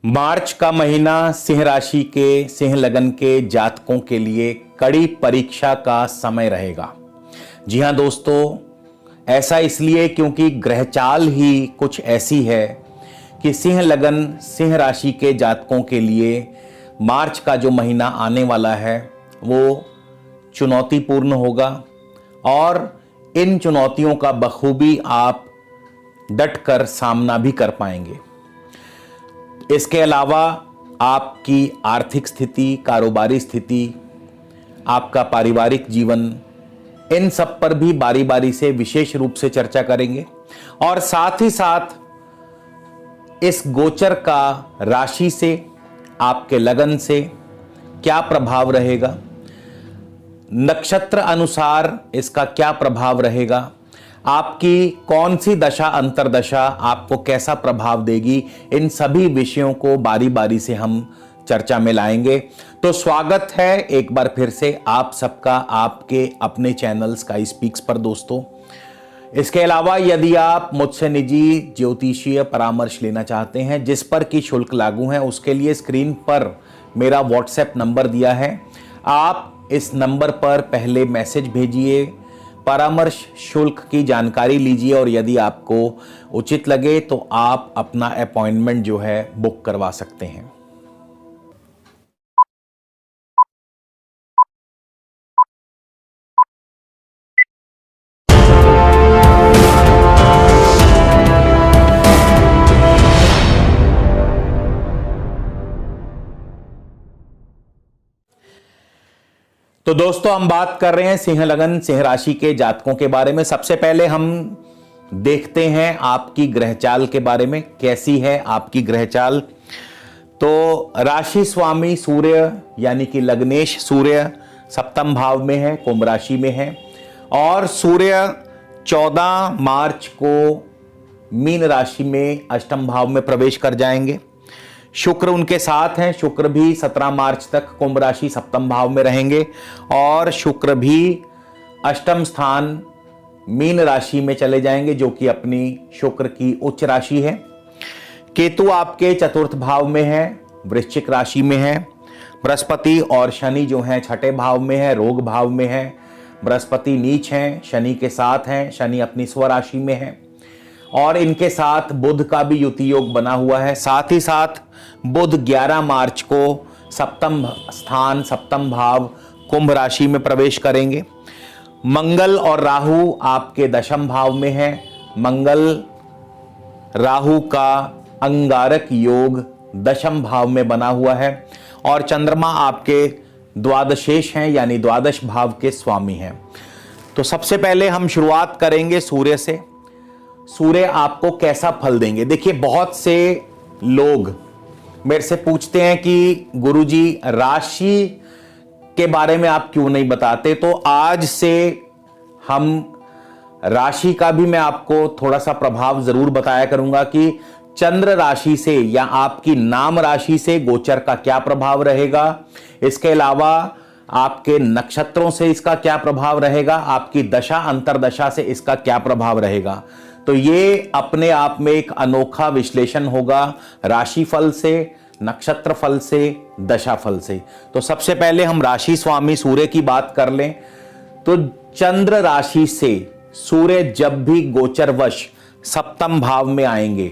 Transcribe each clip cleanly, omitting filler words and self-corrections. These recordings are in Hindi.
मार्च का महीना सिंह राशि के सिंह लगन के जातकों के लिए कड़ी परीक्षा का समय रहेगा। जी हां दोस्तों, ऐसा इसलिए क्योंकि ग्रहचाल ही कुछ ऐसी है कि सिंह लगन सिंह राशि के जातकों के लिए मार्च का जो महीना आने वाला है वो चुनौतीपूर्ण होगा और इन चुनौतियों का बखूबी आप डटकर सामना भी कर पाएंगे। इसके अलावा आपकी आर्थिक स्थिति, कारोबारी स्थिति, आपका पारिवारिक जीवन, इन सब पर भी बारी बारी से विशेष रूप से चर्चा करेंगे और साथ ही साथ इस गोचर का राशि से, आपके लगन से क्या प्रभाव रहेगा, नक्षत्र अनुसार इसका क्या प्रभाव रहेगा, आपकी कौन सी दशा अंतरदशा आपको कैसा प्रभाव देगी, इन सभी विषयों को बारी बारी से हम चर्चा में लाएंगे। तो स्वागत है एक बार फिर से आप सबका आपके अपने चैनल स्काई स्पीक्स पर दोस्तों। इसके अलावा यदि आप मुझसे निजी ज्योतिषीय परामर्श लेना चाहते हैं जिस पर की शुल्क लागू है, उसके लिए स्क्रीन पर मेरा व्हाट्सएप नंबर दिया है। आप इस नंबर पर पहले मैसेज भेजिए, परामर्श शुल्क की जानकारी लीजिए और यदि आपको उचित लगे तो आप अपना अपॉइंटमेंट जो है बुक करवा सकते हैं। तो दोस्तों, हम बात कर रहे हैं सिंह लगन सिंह राशि के जातकों के बारे में। सबसे पहले हम देखते हैं आपकी ग्रहचाल के बारे में, कैसी है आपकी ग्रहचाल। तो राशि स्वामी सूर्य यानी कि लग्नेश सूर्य सप्तम भाव में है, कुंभ राशि में है और सूर्य 14 मार्च को मीन राशि में अष्टम भाव में प्रवेश कर जाएंगे। शुक्र उनके साथ हैं, शुक्र भी 17 मार्च तक कुंभ राशि सप्तम भाव में रहेंगे और शुक्र भी अष्टम स्थान मीन राशि में चले जाएंगे जो कि अपनी शुक्र की उच्च राशि है। केतु आपके चतुर्थ भाव में है, वृश्चिक राशि में है। बृहस्पति और शनि जो हैं छठे भाव में है, रोग भाव में है। बृहस्पति नीच हैं, शनि के साथ हैं, शनि अपनी स्व राशि में है और इनके साथ बुध का भी युति योग बना हुआ है। साथ ही साथ बुध 11 मार्च को सप्तम स्थान सप्तम भाव कुंभ राशि में प्रवेश करेंगे। मंगल और राहु आपके दशम भाव में है। मंगल राहु का अंगारक योग दशम भाव में बना हुआ है और चंद्रमा आपके द्वादशेष हैं यानी द्वादश भाव के स्वामी हैं। तो सबसे पहले हम शुरुआत करेंगे सूर्य से। सूर्य आपको कैसा फल देंगे। देखिए, बहुत से लोग मेरे से पूछते हैं कि गुरुजी राशि के बारे में आप क्यों नहीं बताते। तो आज से हम राशि का भी मैं आपको थोड़ा सा प्रभाव जरूर बताया करूंगा कि चंद्र राशि से या आपकी नाम राशि से गोचर का क्या प्रभाव रहेगा। इसके अलावा आपके नक्षत्रों से इसका क्या प्रभाव रहेगा, आपकी दशा अंतरदशा से इसका क्या प्रभाव रहेगा। तो ये अपने आप में एक अनोखा विश्लेषण होगा राशि फल से, नक्षत्र फल से, दशा फल से। तो सबसे पहले हम राशि स्वामी सूर्य की बात कर लें तो चंद्र राशि से सूर्य जब भी गोचरवश सप्तम भाव में आएंगे,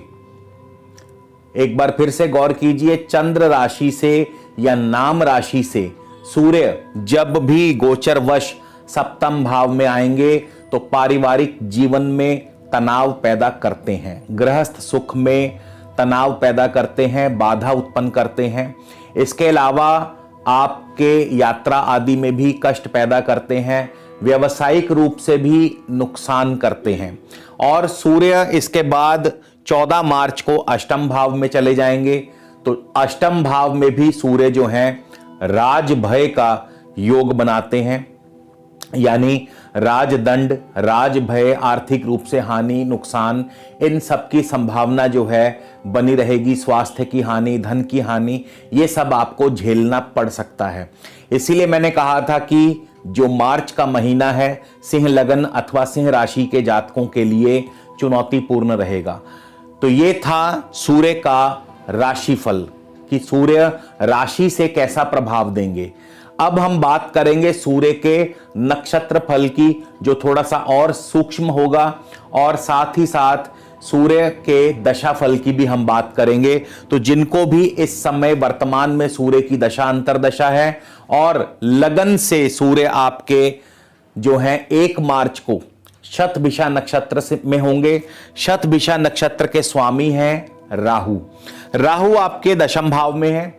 एक बार फिर से गौर कीजिए, चंद्र राशि से या नाम राशि से सूर्य जब भी गोचरवश सप्तम भाव में आएंगे तो पारिवारिक जीवन में तनाव पैदा करते हैं, गृहस्थ सुख में तनाव पैदा करते हैं, बाधा उत्पन्न करते हैं। इसके अलावा आपके यात्रा आदि में भी कष्ट पैदा करते हैं, व्यावसायिक रूप से भी नुकसान करते हैं। और सूर्य इसके बाद 14 मार्च को अष्टम भाव में चले जाएंगे। तो अष्टम भाव में भी सूर्य जो हैं राज भय का योग बनाते हैं यानी राजदंड, राज भय, आर्थिक रूप से हानि, नुकसान, इन सब की संभावना जो है बनी रहेगी। स्वास्थ्य की हानि, धन की हानि, ये सब आपको झेलना पड़ सकता है। इसीलिए मैंने कहा था कि जो मार्च का महीना है सिंह लगन अथवा सिंह राशि के जातकों के लिए चुनौतीपूर्ण रहेगा। तो ये था सूर्य का राशिफल कि सूर्य राशि से कैसा प्रभाव देंगे। अब हम बात करेंगे सूर्य के नक्षत्र फल की, जो थोड़ा सा और सूक्ष्म होगा, और साथ ही साथ सूर्य के दशा फल की भी हम बात करेंगे। तो जिनको भी इस समय वर्तमान में सूर्य की दशा अंतरदशा है और लगन से सूर्य आपके जो है 1 मार्च को शतभिषा नक्षत्र में होंगे। शतभिषा नक्षत्र के स्वामी हैं राहु। राहु आपके दशम भाव में है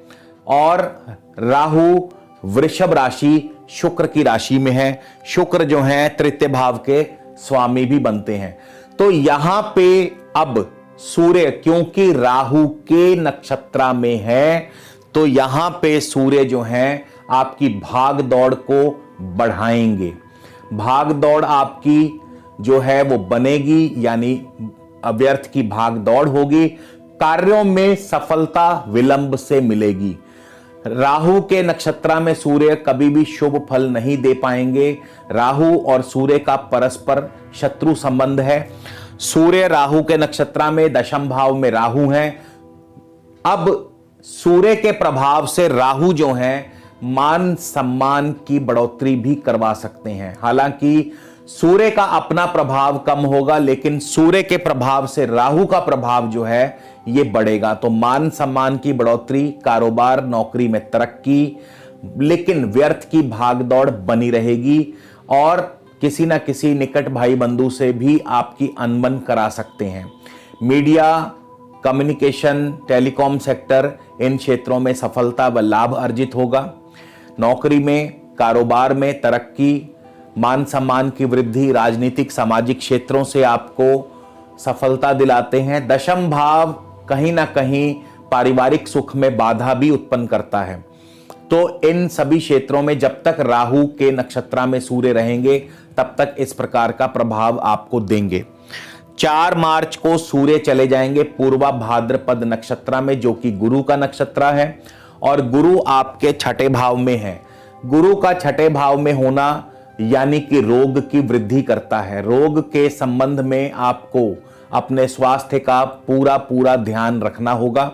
और राहु वृषभ राशि शुक्र की राशि में है। शुक्र जो है तृतीय भाव के स्वामी भी बनते हैं। तो यहां पे अब सूर्य क्योंकि राहु के नक्षत्र में है, तो यहां पे सूर्य जो है आपकी भाग दौड़ को बढ़ाएंगे। भाग दौड़ आपकी जो है वो बनेगी, यानी अव्यर्थ की भाग दौड़ होगी। कार्यों में सफलता विलंब से मिलेगी। राहु के नक्षत्र में सूर्य कभी भी शुभ फल नहीं दे पाएंगे। राहु और सूर्य का परस्पर शत्रु संबंध है। सूर्य राहु के नक्षत्र में दशम भाव में राहु हैं। अब सूर्य के प्रभाव से राहु जो है मान सम्मान की बढ़ोतरी भी करवा सकते हैं। हालांकि सूर्य का अपना प्रभाव कम होगा, लेकिन सूर्य के प्रभाव से राहु का प्रभाव जो है ये बढ़ेगा। तो मान सम्मान की बढ़ोतरी, कारोबार नौकरी में तरक्की, लेकिन व्यर्थ की भागदौड़ बनी रहेगी और किसी ना किसी निकट भाई बंधु से भी आपकी अनबन करा सकते हैं। मीडिया, कम्युनिकेशन, टेलीकॉम सेक्टर, इन क्षेत्रों में सफलता व लाभ अर्जित होगा। नौकरी में, कारोबार में तरक्की, मान सम्मान की वृद्धि, राजनीतिक सामाजिक क्षेत्रों से आपको सफलता दिलाते हैं। दशम भाव कहीं ना कहीं पारिवारिक सुख में बाधा भी उत्पन्न करता है। तो इन सभी क्षेत्रों में जब तक राहु के नक्षत्र में सूर्य रहेंगे तब तक इस प्रकार का प्रभाव आपको देंगे। 4 मार्च को सूर्य चले जाएंगे पूर्वा भाद्रपद नक्षत्र में, जो कि गुरु का नक्षत्र है और गुरु आपके 6ठे भाव में है। गुरु का 6ठे भाव में होना यानी कि रोग की वृद्धि करता है। रोग के संबंध में आपको अपने स्वास्थ्य का पूरा ध्यान रखना होगा,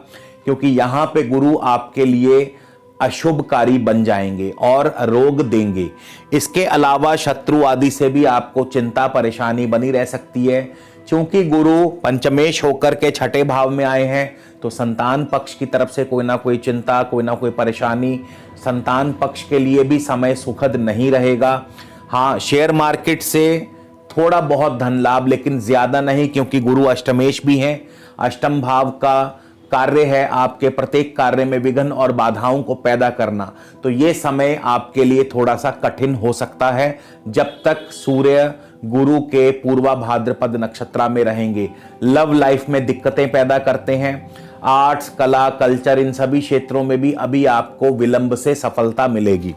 क्योंकि यहां पे गुरु आपके लिए अशुभकारी बन जाएंगे और रोग देंगे। इसके अलावा शत्रु आदि से भी आपको चिंता परेशानी बनी रह सकती है। क्योंकि गुरु पंचमेश होकर के 6ठे भाव में आए हैं, तो संतान पक्ष की तरफ से कोई ना कोई चिंता, कोई ना कोई परेशानी, संतान पक्ष के लिए भी समय सुखद नहीं रहेगा। हाँ, शेयर मार्केट से थोड़ा बहुत धन लाभ, लेकिन ज्यादा नहीं, क्योंकि गुरु अष्टमेश भी हैं। अष्टम भाव का कार्य है आपके प्रत्येक कार्य में विघ्न और बाधाओं को पैदा करना। तो ये समय आपके लिए थोड़ा सा कठिन हो सकता है जब तक सूर्य गुरु के पूर्वा भाद्रपद नक्षत्र में रहेंगे। लव लाइफ में दिक्कतें पैदा करते हैं। आर्ट्स, कला, कल्चर, इन सभी क्षेत्रों में भी अभी आपको विलंब से सफलता मिलेगी।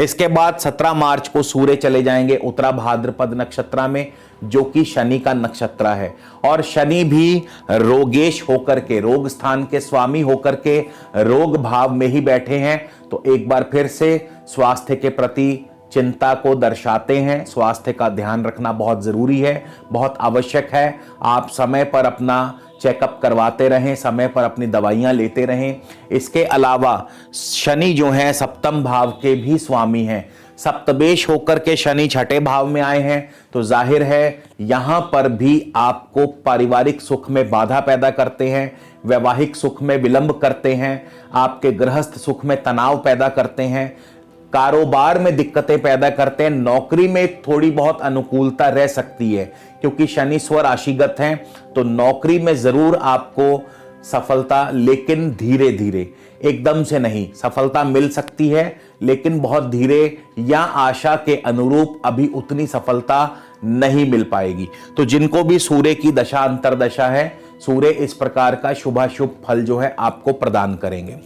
इसके बाद 17 मार्च को सूर्य चले जाएंगे उत्तरा भाद्रपद नक्षत्र में, जो कि शनि का नक्षत्र है। और शनि भी रोगेश होकर के, रोग स्थान के स्वामी होकर के रोग भाव में ही बैठे हैं। तो एक बार फिर से स्वास्थ्य के प्रति चिंता को दर्शाते हैं। स्वास्थ्य का ध्यान रखना बहुत जरूरी है, बहुत आवश्यक है। आप समय पर अपना चेकअप करवाते रहें, समय पर अपनी दवाइयां लेते रहें। इसके अलावा शनि जो हैं सप्तम भाव के भी स्वामी हैं। सप्तमेश होकर के शनि 6ठे भाव में आए हैं, तो जाहिर है यहां पर भी आपको पारिवारिक सुख में बाधा पैदा करते हैं, वैवाहिक सुख में विलंब करते हैं, आपके गृहस्थ सुख में तनाव पैदा करते हैं, कारोबार में दिक्कतें पैदा करते हैं। नौकरी में थोड़ी बहुत अनुकूलता रह सकती है, क्योंकि शनि स्वराशिगत हैं। तो नौकरी में जरूर आपको सफलता, लेकिन धीरे धीरे, एकदम से नहीं, सफलता मिल सकती है, लेकिन बहुत धीरे, या आशा के अनुरूप अभी उतनी सफलता नहीं मिल पाएगी। तो जिनको भी सूर्य की दशा अंतरदशा है, सूर्य इस प्रकार का शुभाशुभ फल जो है आपको प्रदान करेंगे।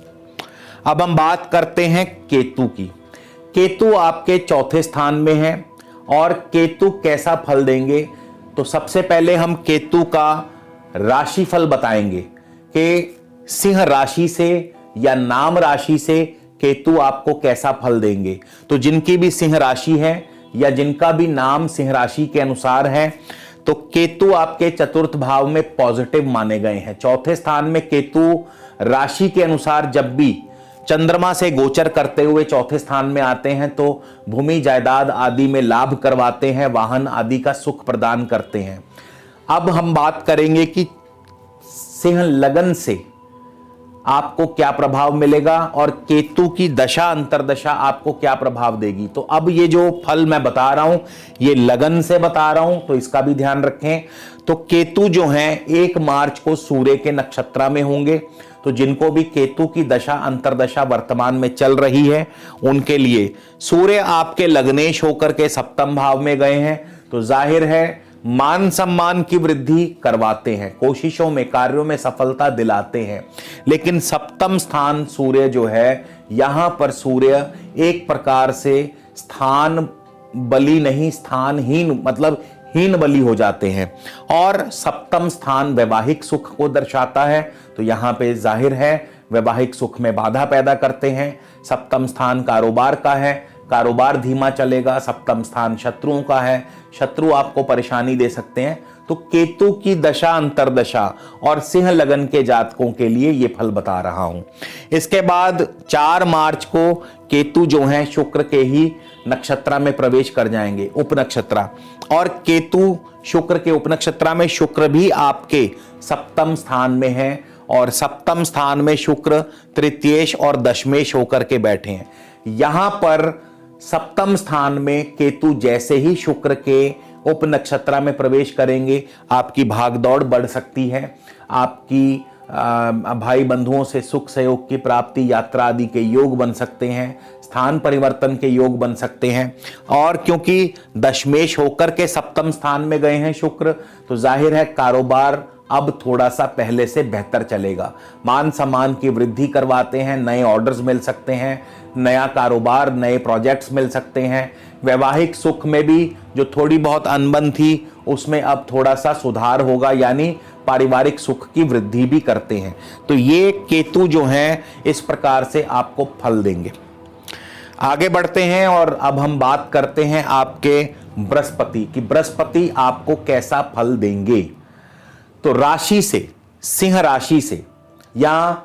अब हम बात करते हैं केतु की। केतु आपके 4थे स्थान में है और केतु कैसा फल देंगे, तो सबसे पहले हम केतु का राशिफल बताएंगे कि सिंह राशि से या नाम राशि से केतु आपको कैसा फल देंगे। तो जिनकी भी सिंह राशि है या जिनका भी नाम सिंह राशि के अनुसार है, तो केतु आपके चतुर्थ भाव में पॉजिटिव माने गए हैं। चौथे स्थान में केतु राशि के अनुसार जब भी चंद्रमा से गोचर करते हुए चौथे स्थान में आते हैं तो भूमि जायदाद आदि में लाभ करवाते हैं, वाहन आदि का सुख प्रदान करते हैं। अब हम बात करेंगे कि सिंह लगन से आपको क्या प्रभाव मिलेगा और केतु की दशा अंतरदशा आपको क्या प्रभाव देगी। तो अब ये जो फल मैं बता रहा हूं ये लगन से बता रहा हूं, तो इसका भी ध्यान रखें। तो केतु जो हैं 1 मार्च को सूर्य के नक्षत्र में होंगे, तो जिनको भी केतु की दशा अंतरदशा वर्तमान में चल रही है उनके लिए सूर्य आपके लग्नेश होकर के सप्तम भाव में गए हैं, तो जाहिर है मान सम्मान की वृद्धि करवाते हैं, कोशिशों में कार्यों में सफलता दिलाते हैं। लेकिन सप्तम स्थान सूर्य जो है, यहां पर सूर्य एक प्रकार से स्थान बली नहीं, स्थानहीन मतलब हीन बली हो जाते हैं। और सप्तम स्थान वैवाहिक सुख को दर्शाता है, तो यहां पे जाहिर है वैवाहिक सुख में बाधा पैदा करते हैं। सप्तम स्थान कारोबार का है, कारोबार धीमा चलेगा। सप्तम स्थान शत्रुओं का है, शत्रु आपको परेशानी दे सकते हैं। तो केतु की दशा अंतरदशा और सिंह लगन के जातकों के लिए ये फल बता रहा हूं। इसके बाद 4 मार्च को केतु जो हैं शुक्र के ही नक्षत्र में प्रवेश कर जाएंगे, उपनक्षत्र। और केतु शुक्र के उपनक्षत्र में, शुक्र भी आपके सप्तम स्थान में है और सप्तम स्थान में शुक्र तृतीयेश और दशमेश होकर के बैठे हैं। यहां पर सप्तम स्थान में केतु जैसे ही शुक्र के उपनक्षत्र में प्रवेश करेंगे, आपकी भागदौड़ बढ़ सकती है, आपकी भाई बंधुओं से सुख सहयोग की प्राप्ति, यात्रा आदि के योग बन सकते हैं, स्थान परिवर्तन के योग बन सकते हैं। और क्योंकि दशमेश होकर के सप्तम स्थान में गए हैं शुक्र, तो जाहिर है कारोबार अब थोड़ा सा पहले से बेहतर चलेगा। मान सम्मान की वृद्धि करवाते हैं, नए ऑर्डर्स मिल सकते हैं, नया कारोबार, नए प्रोजेक्ट्स मिल सकते हैं। वैवाहिक सुख में भी जो थोड़ी बहुत अनबन थी उसमें अब थोड़ा सा सुधार होगा, यानी पारिवारिक सुख की वृद्धि भी करते हैं। तो ये केतु जो हैं इस प्रकार से आपको फल देंगे। आगे बढ़ते हैं और अब हम बात करते हैं आपके बृहस्पति की। बृहस्पति आपको कैसा फल देंगे। तो राशि से, सिंह राशि से या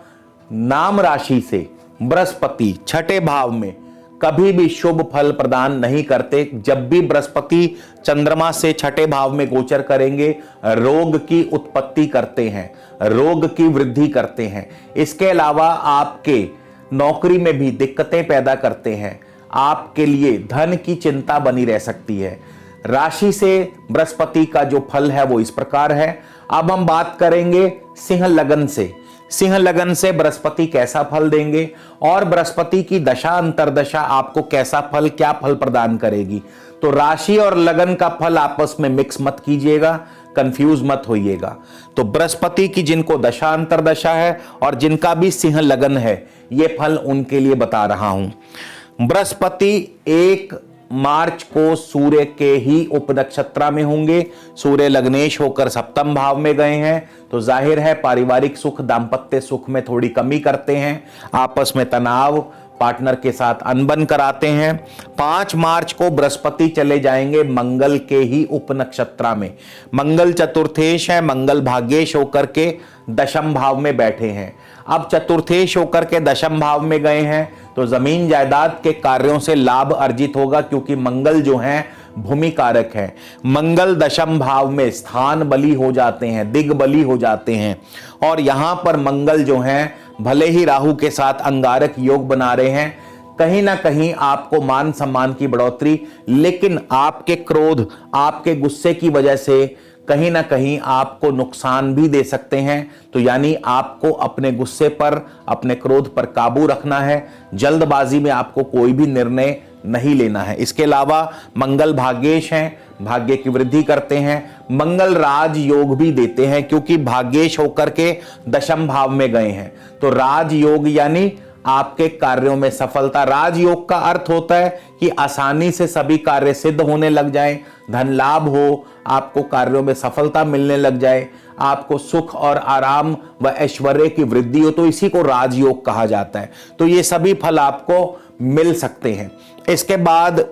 नाम राशि से बृहस्पति छठे भाव में कभी भी शुभ फल प्रदान नहीं करते। जब भी बृहस्पति चंद्रमा से छठे भाव में गोचर करेंगे, रोग की उत्पत्ति करते हैं, रोग की वृद्धि करते हैं। इसके अलावा आपके नौकरी में भी दिक्कतें पैदा करते हैं, आपके लिए धन की चिंता बनी रह सकती है। राशि से बृहस्पति का जो फल है वो इस प्रकार है। अब हम बात करेंगे सिंह लगन से। सिंह लगन से बृहस्पति कैसा फल देंगे और बृहस्पति की दशा अंतरदशा आपको कैसा फल, क्या फल प्रदान करेगी। तो राशि और लगन का फल आपस में मिक्स मत कीजिएगा, कंफ्यूज मत होइएगा। तो बृहस्पति की जिनको दशा अंतरदशा है और जिनका भी सिंह लगन है, ये फल उनके लिए बता रहा हूं। बृहस्पति 1 मार्च को सूर्य के ही उपनक्षत्र में होंगे। सूर्य लग्नेश होकर सप्तम भाव में गए हैं, तो जाहिर है पारिवारिक सुख, दांपत्य सुख में थोड़ी कमी करते हैं, आपस में तनाव, पार्टनर के साथ अनबन कराते हैं। 5 मार्च को बृहस्पति चले जाएंगे मंगल के ही उपनक्षत्र में। मंगल चतुर्थेश है, मंगल भाग्येश होकर के दशम भाव में बैठे हैं। अब चतुर्थेश होकर के दशम भाव में गए हैं तो जमीन जायदाद के कार्यों से लाभ अर्जित होगा, क्योंकि मंगल जो हैं भूमि कारक है। मंगल दशम भाव में स्थान बली हो जाते हैं, दिग बली हो जाते हैं। और यहां पर मंगल जो हैं भले ही राहु के साथ अंगारक योग बना रहे हैं, कहीं ना कहीं आपको मान सम्मान की बढ़ोतरी, लेकिन आपके क्रोध, आपके गुस्से की वजह से कहीं ना कहीं आपको नुकसान भी दे सकते हैं। तो यानी आपको अपने गुस्से पर, अपने क्रोध पर काबू रखना है। जल्दबाजी में आपको कोई भी निर्णय नहीं लेना है। इसके अलावा मंगल भाग्येश हैं, भाग्य की वृद्धि करते हैं। मंगल राज योग भी देते हैं, क्योंकि भाग्येश होकर के दशम भाव में गए हैं। तो राज योग यानी आपके कार्यों में सफलता। राजयोग का अर्थ होता है कि आसानी से सभी कार्य सिद्ध होने लग जाएं, धन लाभ हो, आपको कार्यों में सफलता मिलने लग जाए, आपको सुख और आराम व ऐश्वर्य की वृद्धि हो, तो इसी को राजयोग कहा जाता है। तो ये सभी फल आपको मिल सकते हैं। इसके बाद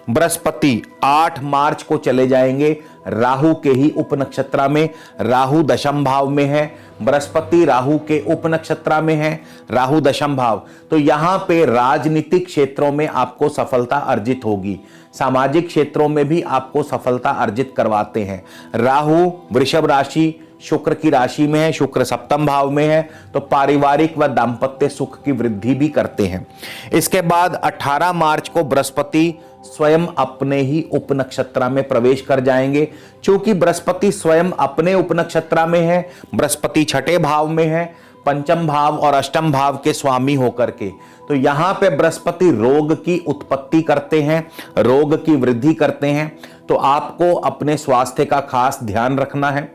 बृहस्पति 8 मार्च को चले जाएंगे राहु के ही उप नक्षत्र में। राहु दशम भाव में है, बृहस्पति राहु के उप नक्षत्र में है, राहु दशम भाव। तो यहां पे राजनीतिक क्षेत्रों में आपको सफलता अर्जित होगी, सामाजिक क्षेत्रों में भी आपको सफलता अर्जित करवाते हैं। राहु वृषभ राशि शुक्र की राशि में है, शुक्र सप्तम भाव में है, तो पारिवारिक व दांपत्य सुख की वृद्धि भी करते हैं। इसके बाद 18 मार्च को बृहस्पति स्वयं अपने ही उप नक्षत्र में प्रवेश कर जाएंगे। क्योंकि बृहस्पति स्वयं अपने उप नक्षत्र में है, बृहस्पति छठे भाव में है, पंचम भाव और अष्टम भाव के स्वामी होकर के, तो यहां पे बृहस्पति रोग की उत्पत्ति करते हैं, रोग की वृद्धि करते हैं। तो आपको अपने स्वास्थ्य का खास ध्यान रखना है।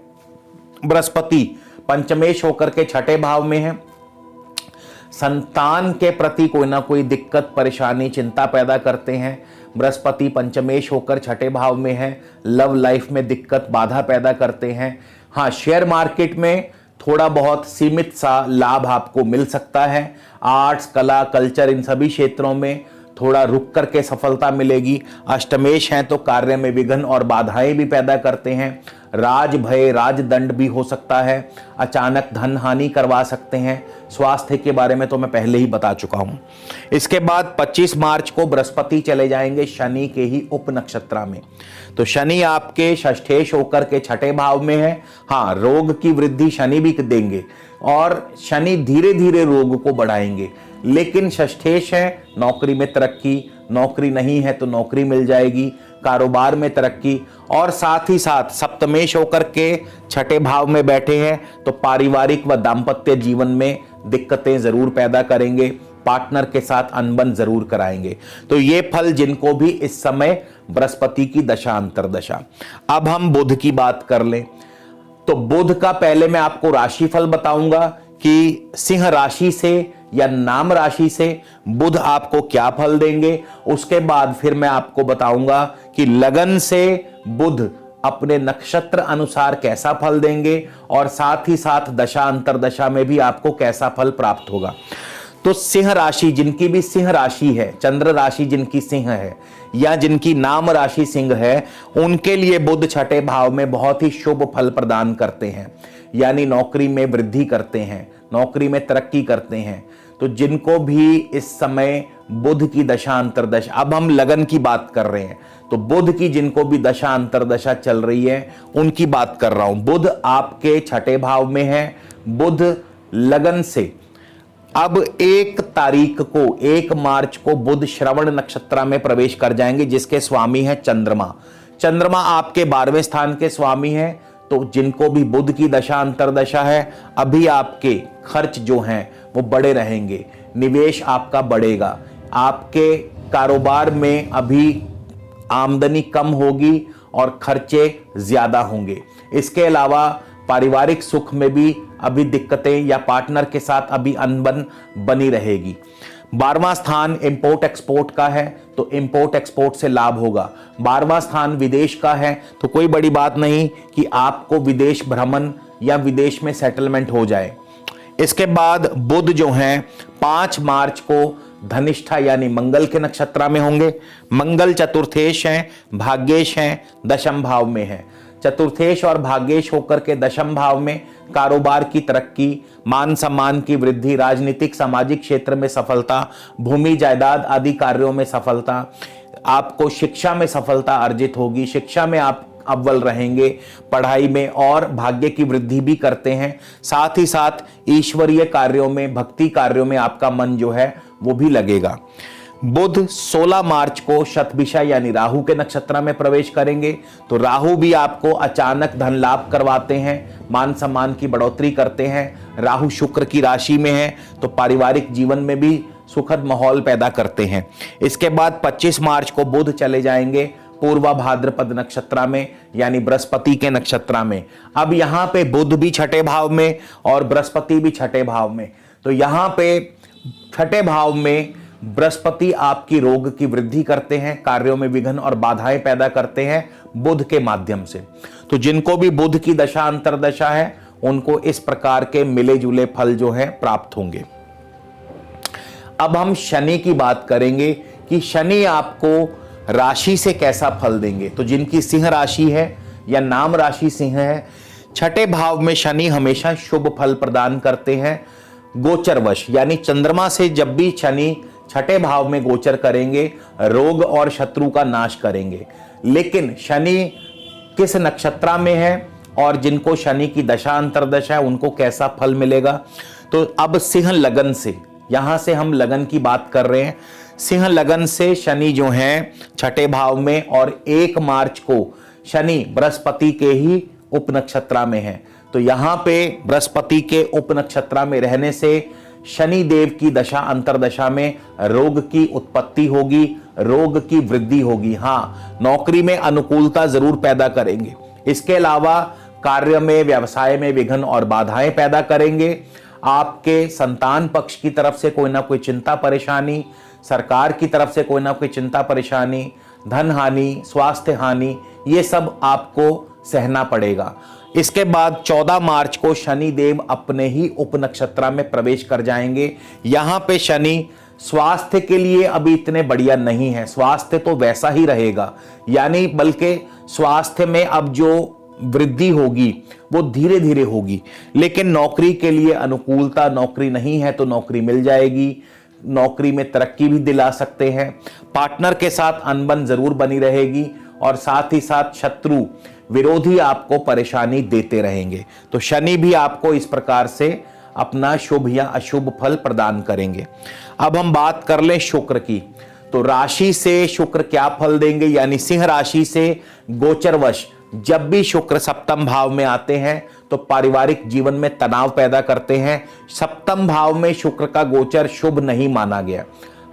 बृहस्पति पंचमेश होकर के छठे भाव में है, संतान के प्रति कोई ना कोई दिक्कत परेशानी चिंता पैदा करते हैं। बृहस्पति पंचमेश होकर छठे भाव में है, लव लाइफ में दिक्कत बाधा पैदा करते हैं। हाँ, शेयर मार्केट में थोड़ा बहुत सीमित सा लाभ आपको मिल सकता है। आर्ट्स कला कल्चर इन सभी क्षेत्रों में थोड़ा रुक करके सफलता मिलेगी। अष्टमेश हैं तो कार्य में विघ्न और बाधाएं भी पैदा करते हैं। राज भय राजदंड भी हो सकता है, अचानक धन हानि करवा सकते हैं। स्वास्थ्य के बारे में तो मैं पहले ही बता चुका हूं। इसके बाद 25 मार्च को बृहस्पति चले जाएंगे शनि के ही उप नक्षत्र में। तो शनि आपके षष्ठेश होकर के छठे भाव में है। हाँ, रोग की वृद्धि शनि भी देंगे और शनि धीरे धीरे रोग को बढ़ाएंगे, लेकिन षष्ठेश है, नौकरी में तरक्की, नौकरी नहीं है तो नौकरी मिल जाएगी, कारोबार में तरक्की, और साथ ही साथ सप्तमेश होकर के छठे भाव में बैठे हैं तो पारिवारिक व दांपत्य जीवन में दिक्कतें जरूर पैदा करेंगे, पार्टनर के साथ अनबन जरूर कराएंगे। तो ये फल जिनको भी इस समय बृहस्पति की दशा अंतरदशा। अब हम बुध की बात कर लें तो बुध का पहले मैं आपको राशिफल बताऊंगा कि सिंह राशि से या नाम राशि से बुध आपको क्या फल देंगे। उसके बाद फिर मैं आपको बताऊंगा कि लगन से बुध अपने नक्षत्र अनुसार कैसा फल देंगे और साथ ही साथ दशा अंतरदशा में भी आपको कैसा फल प्राप्त होगा। तो सिंह राशि, जिनकी भी सिंह राशि है, चंद्र राशि जिनकी सिंह है या जिनकी नाम राशि सिंह है, उनके लिए बुध छठे भाव में बहुत ही शुभ फल प्रदान करते हैं, यानी नौकरी में वृद्धि करते हैं, नौकरी में तरक्की करते हैं। तो जिनको भी इस समय बुध की दशा अंतरदशा, अब हम लगन की बात कर रहे हैं तो बुध की जिनको भी दशा अंतरदशा चल रही है उनकी बात कर रहा हूं। बुध आपके छठे भाव में है, बुध लगन से अब 1 तारीख को 1 मार्च को बुध श्रवण नक्षत्र में प्रवेश कर जाएंगे, जिसके स्वामी है चंद्रमा। चंद्रमा आपके 12वें स्थान के स्वामी हैं। तो जिनको भी बुध की दशा अंतरदशा है, अभी आपके खर्च जो हैं वो बड़े रहेंगे, निवेश आपका बढ़ेगा, आपके कारोबार में अभी आमदनी कम होगी और खर्चे ज्यादा होंगे। इसके अलावा पारिवारिक सुख में भी अभी दिक्कतें या पार्टनर के साथ अभी अनबन बनी रहेगी। 12वां स्थान इंपोर्ट एक्सपोर्ट का है तो इंपोर्ट एक्सपोर्ट से लाभ होगा। 12वां स्थान विदेश का है तो कोई बड़ी बात नहीं कि आपको विदेश भ्रमण या विदेश में सेटलमेंट हो जाए। इसके बाद बुध जो हैं 5 मार्च को धनिष्ठा यानी मंगल के नक्षत्र में होंगे। मंगल चतुर्थेश हैं, भाग्येश हैं, दशम भाव में है। चतुर्थेश और भाग्येश होकर के दशम भाव में कारोबार की तरक्की, मान सम्मान की वृद्धि, राजनीतिक सामाजिक क्षेत्र में सफलता, भूमि जायदाद आदि कार्यों में सफलता, आपको शिक्षा में सफलता अर्जित होगी, शिक्षा में आप अव्वल रहेंगे, पढ़ाई में और भाग्य की वृद्धि भी करते हैं। साथ ही साथ ईश्वरीय कार्यों में, भक्ति कार्यों में आपका मन जो है वो भी लगेगा। बुध 16 मार्च को शतभिषा यानी राहु के नक्षत्र में प्रवेश करेंगे तो राहु भी आपको अचानक धन लाभ करवाते हैं, मान सम्मान की बढ़ोतरी करते हैं। राहु शुक्र की राशि में है तो पारिवारिक जीवन में भी सुखद माहौल पैदा करते हैं। इसके बाद 25 मार्च को बुध चले जाएंगे पूर्वा भाद्रपद नक्षत्र में यानी बृहस्पति के नक्षत्र में। अब यहां पे बुध भी छठे भाव में और बृहस्पति भी छठे भाव में। तो यहां पे छठे भाव में बृहस्पति आपकी रोग की वृद्धि करते हैं, कार्यों में विघ्न और बाधाएं पैदा करते हैं बुध के माध्यम से। तो जिनको भी बुध की दशा अंतरदशा है उनको इस प्रकार के मिले जुले फल जो है प्राप्त होंगे। अब हम शनि की बात करेंगे कि शनि आपको राशि से कैसा फल देंगे। तो जिनकी सिंह राशि है या नाम राशि सिंह है, छठे भाव में शनि हमेशा शुभ फल प्रदान करते हैं। गोचरवश यानी चंद्रमा से जब भी शनि छठे भाव में गोचर करेंगे, रोग और शत्रु का नाश करेंगे। लेकिन शनि किस नक्षत्र में है और जिनको शनि की दशा अंतर्दशा है उनको कैसा फल मिलेगा। तो अब सिंह लगन से, यहां से हम लगन की बात कर रहे हैं। सिंह लगन से शनि जो हैं छठे भाव में, और 1 मार्च को शनि बृहस्पति के ही उप नक्षत्र में है। तो यहां पे बृहस्पति के उप नक्षत्र में रहने से शनि देव की दशा अंतरदशा में रोग की उत्पत्ति होगी, रोग की वृद्धि होगी। हाँ, नौकरी में अनुकूलता जरूर पैदा करेंगे। इसके अलावा कार्य में, व्यवसाय में विघ्न और बाधाएं पैदा करेंगे। आपके संतान पक्ष की तरफ से कोई ना कोई चिंता परेशानी, सरकार की तरफ से कोई ना कोई चिंता परेशानी, धन हानि, स्वास्थ्य हानि, ये सब आपको सहना पड़ेगा। इसके बाद 14 मार्च को शनि देव अपने ही उप नक्षत्र में प्रवेश कर जाएंगे। यहां पे शनि स्वास्थ्य के लिए अभी इतने बढ़िया नहीं है, स्वास्थ्य तो वैसा ही रहेगा, यानी बल्कि स्वास्थ्य में अब जो वृद्धि होगी वो धीरे धीरे होगी। लेकिन नौकरी के लिए अनुकूलता, नौकरी नहीं है तो नौकरी मिल जाएगी, नौकरी में तरक्की भी दिला सकते हैं। पार्टनर के साथ अनबन जरूर बनी रहेगी और साथ ही साथ शत्रु विरोधी आपको परेशानी देते रहेंगे। तो शनि भी आपको इस प्रकार से अपना शुभ या अशुभ फल प्रदान करेंगे। अब हम बात कर लें शुक्र की। तो राशि से शुक्र क्या फल देंगे, यानी सिंह राशि से गोचरवश जब भी शुक्र सप्तम भाव में आते हैं तो पारिवारिक जीवन में तनाव पैदा करते हैं। सप्तम भाव में शुक्र का गोचर शुभ नहीं माना गया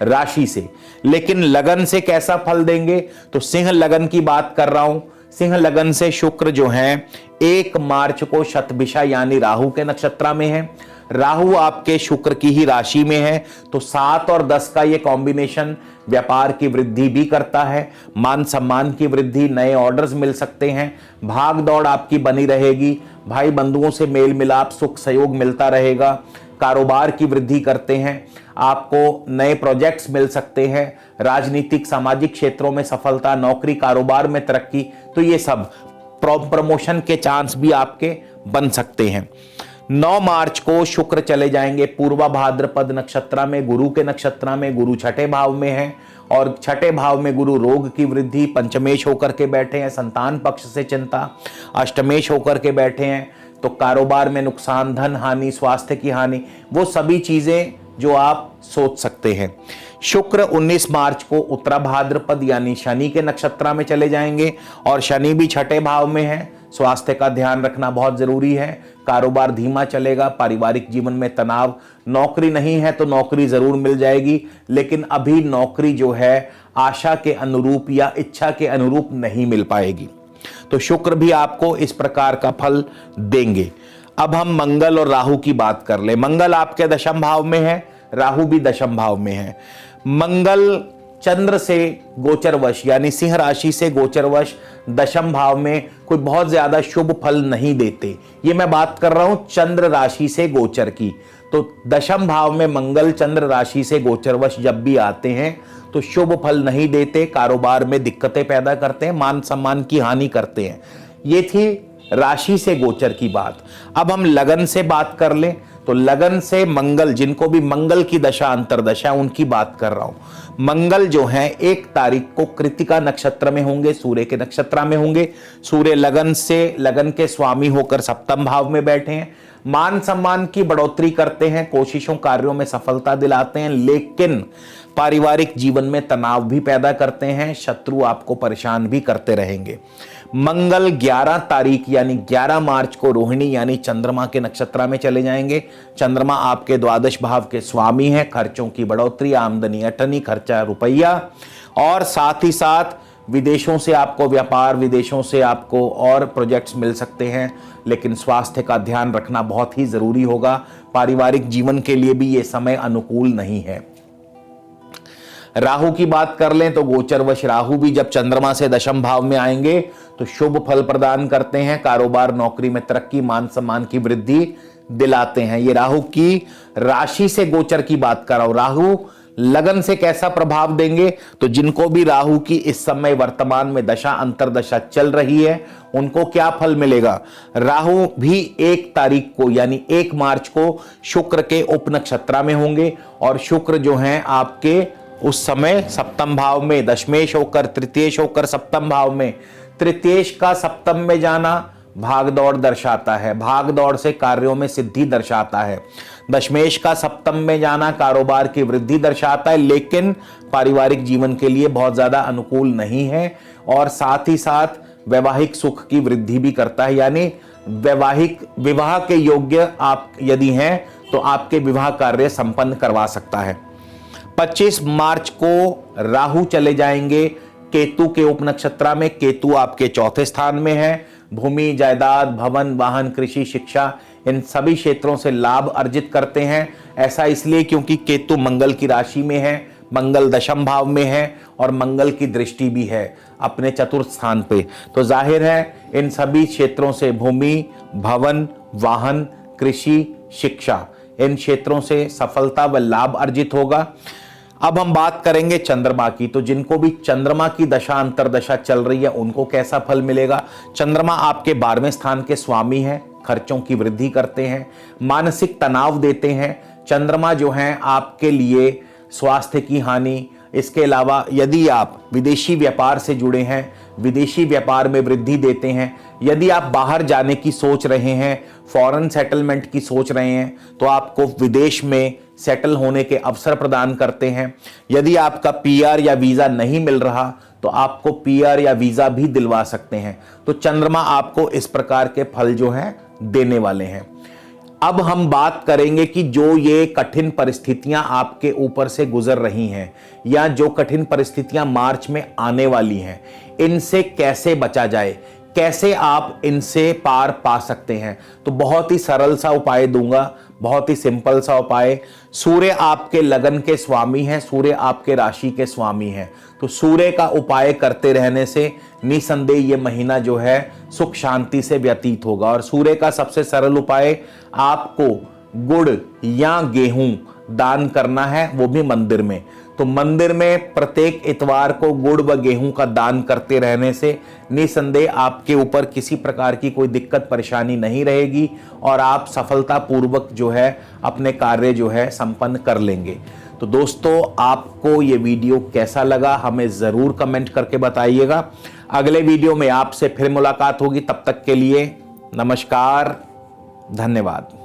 राशि से। लेकिन लगन से कैसा फल देंगे, तो सिंह लगन की बात कर रहा हूं। सिंह लगन से शुक्र जो है 1 मार्च को शतभिषा यानी राहु के नक्षत्र में है। राहु आपके शुक्र की ही राशि में है, तो 7 और 10 का ये कॉम्बिनेशन व्यापार की वृद्धि भी करता है, मान सम्मान की वृद्धि, नए ऑर्डर्स मिल सकते हैं, भाग दौड़ आपकी बनी रहेगी, भाई बंधुओं से मेल मिलाप, सुख सहयोग मिलता रहेगा, कारोबार की वृद्धि करते हैं, आपको नए प्रोजेक्ट्स मिल सकते हैं, राजनीतिक सामाजिक क्षेत्रों में सफलता, नौकरी कारोबार में तरक्की, तो ये सब प्रमोशन के चांस भी आपके बन सकते हैं। 9 मार्च को शुक्र चले जाएंगे पूर्वा भाद्रपद नक्षत्र में, गुरु के नक्षत्र में। गुरु छठे भाव में है और छठे भाव में गुरु रोग की वृद्धि, पंचमेश होकर के बैठे हैं, संतान पक्ष से चिंता, अष्टमेश होकर के बैठे हैं, तो कारोबार में नुकसान, धन हानि, स्वास्थ्य की हानि, वो सभी चीजें जो आप सोच सकते हैं। शुक्र 19 मार्च को उत्तरा भाद्रपद यानी शनि के नक्षत्र में चले जाएंगे और शनि भी छठे भाव में है। स्वास्थ्य का ध्यान रखना बहुत जरूरी है। कारोबार धीमा चलेगा, पारिवारिक जीवन में तनाव, नौकरी नहीं है तो नौकरी जरूर मिल जाएगी, लेकिन अभी नौकरी जो है आशा के अनुरूप या इच्छा के अनुरूप नहीं मिल पाएगी। तो शुक्र भी आपको इस प्रकार का फल देंगे। अब हम मंगल और राहु की बात कर ले। मंगल आपके दशम भाव में है, राहु भी दशम भाव में है। मंगल चंद्र से गोचरवश यानी सिंह राशि से गोचरवश दशम भाव में कोई बहुत ज्यादा शुभ फल नहीं देते। ये मैं बात कर रहा हूं चंद्र राशि से गोचर की। तो दशम भाव में मंगल चंद्र राशि से गोचरवश जब भी आते हैं तो शुभ फल नहीं देते, कारोबार में दिक्कतें पैदा करते हैं, मान सम्मान की हानि करते हैं। ये थी राशि से गोचर की बात। अब हम लगन से बात कर लें तो लगन से मंगल, जिनको भी मंगल की दशा अंतरदशा उनकी बात कर रहा हूं। मंगल जो है 1 तारीख को कृतिका नक्षत्र में होंगे, सूर्य के नक्षत्र में होंगे। सूर्य लगन से, लगन के स्वामी होकर सप्तम भाव में बैठे हैं। मान सम्मान की बढ़ोतरी करते हैं, कोशिशों कार्यों में सफलता दिलाते हैं, लेकिन पारिवारिक जीवन में तनाव भी पैदा करते हैं, शत्रु आपको परेशान भी करते रहेंगे। मंगल 11 तारीख यानी 11 मार्च को रोहिणी यानी चंद्रमा के नक्षत्र में चले जाएंगे। चंद्रमा आपके द्वादश भाव के स्वामी हैं। खर्चों की बढ़ोतरी, आमदनी अठनी, खर्चा रुपया, और साथ ही साथ विदेशों से आपको व्यापार, विदेशों से आपको और प्रोजेक्ट्स मिल सकते हैं, लेकिन स्वास्थ्य का ध्यान रखना बहुत ही जरूरी होगा। पारिवारिक जीवन के लिए भी ये समय अनुकूल नहीं है। राहु की बात कर लें तो गोचरवश राहु भी जब चंद्रमा से दशम भाव में आएंगे तो शुभ फल प्रदान करते हैं, कारोबार नौकरी में तरक्की, मान सम्मान की वृद्धि दिलाते हैं। ये राहु की राशि से गोचर की बात कर रहा हूं। राहु लगन से कैसा प्रभाव देंगे, तो जिनको भी राहु की इस समय वर्तमान में दशा अंतरदशा चल रही है उनको क्या फल मिलेगा। राहु भी 1 तारीख को यानी 1 मार्च को शुक्र के उपनक्षत्रा में होंगे और शुक्र जो हैं आपके उस समय सप्तम भाव में दशमेश होकर तृतीयेश होकर सप्तम भाव में, तृतीयेश का सप्तम में जाना भाग दौड़ दर्शाता है, भाग दौड़ से कार्यों में सिद्धि दर्शाता है। दशमेश का सप्तम में जाना कारोबार की वृद्धि दर्शाता है, लेकिन पारिवारिक जीवन के लिए बहुत ज्यादा अनुकूल नहीं है और साथ ही साथ वैवाहिक सुख की वृद्धि भी करता है, यानी वैवाहिक विवाह के योग्य आप यदि हैं तो आपके विवाह कार्य संपन्न करवा सकता है। 25 मार्च को राहु चले जाएंगे केतु के उपनक्षत्रा में। केतु आपके चौथे स्थान में है। भूमि, जायदाद, भवन, वाहन, कृषि, शिक्षा इन सभी क्षेत्रों से लाभ अर्जित करते हैं। ऐसा इसलिए क्योंकि केतु मंगल की राशि में है, मंगल दशम भाव में है और मंगल की दृष्टि भी है अपने चतुर्थ स्थान पे। तो जाहिर है इन सभी क्षेत्रों से भूमि, भवन, वाहन, कृषि, शिक्षा इन क्षेत्रों से सफलता व लाभ अर्जित होगा। अब हम बात करेंगे चंद्रमा की। तो जिनको भी चंद्रमा की दशा अंतरदशा चल रही है उनको कैसा फल मिलेगा। चंद्रमा आपके 12वें स्थान के स्वामी हैं, खर्चों की वृद्धि करते हैं, मानसिक तनाव देते हैं। चंद्रमा जो हैं आपके लिए स्वास्थ्य की हानि, इसके अलावा यदि आप विदेशी व्यापार से जुड़े हैं, विदेशी व्यापार में वृद्धि देते हैं। यदि आप बाहर जाने की सोच रहे हैं, फॉरेन सेटलमेंट की सोच रहे हैं, तो आपको विदेश में सेटल होने के अवसर प्रदान करते हैं। यदि आपका पीआर या वीजा नहीं मिल रहा तो आपको पीआर या वीजा भी दिलवा सकते हैं। तो चंद्रमा आपको इस प्रकार के फल जो हैं देने वाले हैं। अब हम बात करेंगे कि जो ये कठिन परिस्थितियां आपके ऊपर से गुजर रही हैं या जो कठिन परिस्थितियां मार्च में आने वाली हैं, इनसे कैसे बचा जाए, कैसे आप इनसे पार पा सकते हैं। तो बहुत ही सरल सा उपाय दूंगा, बहुत ही सिंपल सा उपाय। सूर्य आपके लगन के स्वामी हैं, सूर्य आपके राशि के स्वामी हैं। तो सूर्य का उपाय करते रहने से निसंदेह ये महीना जो है सुख शांति से व्यतीत होगा। और सूर्य का सबसे सरल उपाय, आपको गुड़ या गेहूं दान करना है, वो भी मंदिर में। तो मंदिर में प्रत्येक इतवार को गुड़ व गेहूं का दान करते रहने से निसंदेह आपके ऊपर किसी प्रकार की कोई दिक्कत परेशानी नहीं रहेगी और आप सफलतापूर्वक जो है अपने कार्य जो है संपन्न कर लेंगे। तो दोस्तों, आपको ये वीडियो कैसा लगा हमें ज़रूर कमेंट करके बताइएगा। अगले वीडियो में आपसे फिर मुलाकात होगी। तब तक के लिए नमस्कार, धन्यवाद।